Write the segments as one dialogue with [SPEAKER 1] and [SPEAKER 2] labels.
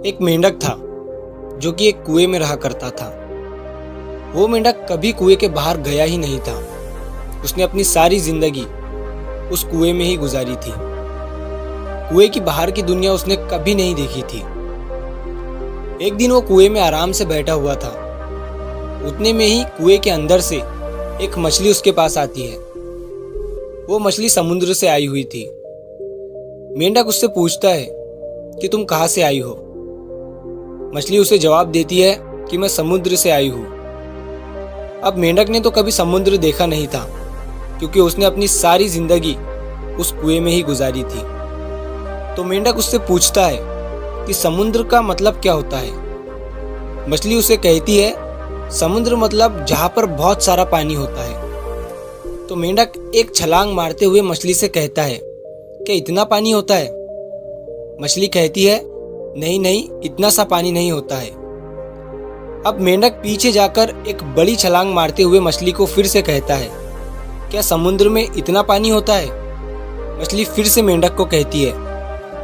[SPEAKER 1] एक मेंढक था जो कि एक कुएं में रहा करता था। वो मेंढक कभी कुएं के बाहर गया ही नहीं था। उसने अपनी सारी जिंदगी उस कुएं में ही गुजारी थी। कुएं की बाहर की दुनिया उसने कभी नहीं देखी थी। एक दिन वो कुएं में आराम से बैठा हुआ था। उतने में ही कुएं के अंदर से एक मछली उसके पास आती है। वो मछली समुद्र से आई हुई थी। मेंढक उससे पूछता है कि तुम कहाँ से आई हो। मछली उसे जवाब देती है कि मैं समुद्र से आई हूँ। अब मेंढक ने तो कभी समुद्र देखा नहीं था, क्योंकि उसने अपनी सारी जिंदगी उस कुएं में ही गुजारी थी। तो मेंढक उससे पूछता है कि समुद्र का मतलब क्या होता है। मछली उसे कहती है, समुद्र मतलब जहाँ पर बहुत सारा पानी होता है। तो मेंढक एक छलांग मारते हुए मछली से कहता है, क्या इतना पानी होता है? मछली कहती है, नहीं नहीं, इतना सा पानी नहीं होता है। अब मेंढक पीछे जाकर एक बड़ी छलांग मारते हुए मछली को फिर से कहता है, क्या समुद्र में इतना पानी होता है? मछली फिर से मेंढक को कहती है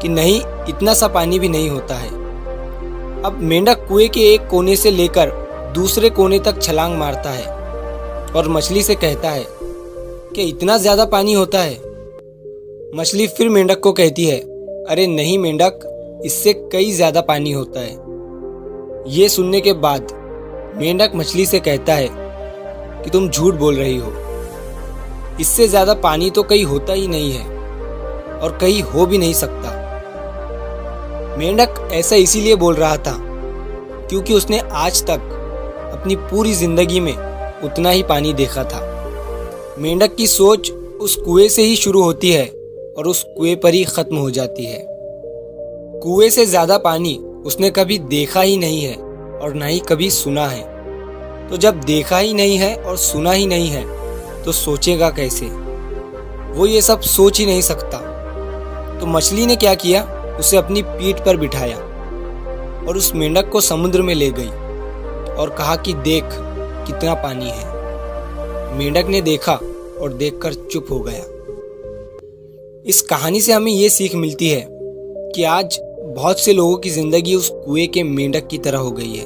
[SPEAKER 1] कि नहीं, इतना सा पानी भी नहीं होता है। अब मेंढक कुएं के एक कोने से लेकर दूसरे कोने तक छलांग मारता है और मछली से कहता है कि इतना ज्यादा पानी होता है। मछली फिर मेंढक को कहती है, अरे नहीं मेंढक, इससे कई ज्यादा पानी होता है। ये सुनने के बाद मेंढक मछली से कहता है कि तुम झूठ बोल रही हो। इससे ज्यादा पानी तो कहीं होता ही नहीं है और कहीं हो भी नहीं सकता। मेंढक ऐसा इसीलिए बोल रहा था क्योंकि उसने आज तक अपनी पूरी जिंदगी में उतना ही पानी देखा था। मेंढक की सोच उस कुएं से ही शुरू होती है और उस कुएं पर ही खत्म हो जाती है। कुएं से ज्यादा पानी उसने कभी देखा ही नहीं है और ना ही कभी सुना है। तो जब देखा ही नहीं है और सुना ही नहीं है तो सोचेगा कैसे? वो ये सब सोच ही नहीं सकता। तो मछली ने क्या किया, उसे अपनी पीठ पर बिठाया और उस मेंढक को समुद्र में ले गई और कहा कि देख कितना पानी है। मेंढक ने देखा और देखकर चुप हो गया। इस कहानी से हमें ये सीख मिलती है कि आज बहुत से लोगों की जिंदगी उस कुएं के मेंढक की तरह हो गई है,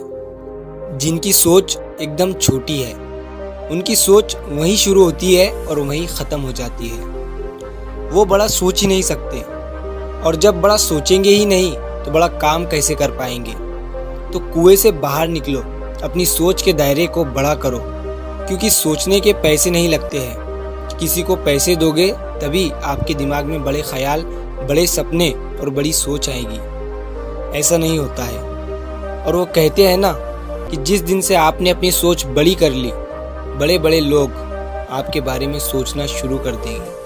[SPEAKER 1] जिनकी सोच एकदम छोटी है। उनकी सोच वहीं शुरू होती है और वहीं खत्म हो जाती है। वो बड़ा सोच ही नहीं सकते, और जब बड़ा सोचेंगे ही नहीं तो बड़ा काम कैसे कर पाएंगे। तो कुएं से बाहर निकलो, अपनी सोच के दायरे को बड़ा करो, क्योंकि सोचने के पैसे नहीं लगते हैं। किसी को पैसे दोगे तभी आपके दिमाग में बड़े ख्याल, बड़े सपने और बड़ी सोच आएगी। ऐसा नहीं होता है। और वो कहते हैं ना कि जिस दिन से आपने अपनी सोच बड़ी कर ली, बड़े बड़े लोग आपके बारे में सोचना शुरू कर देंगे।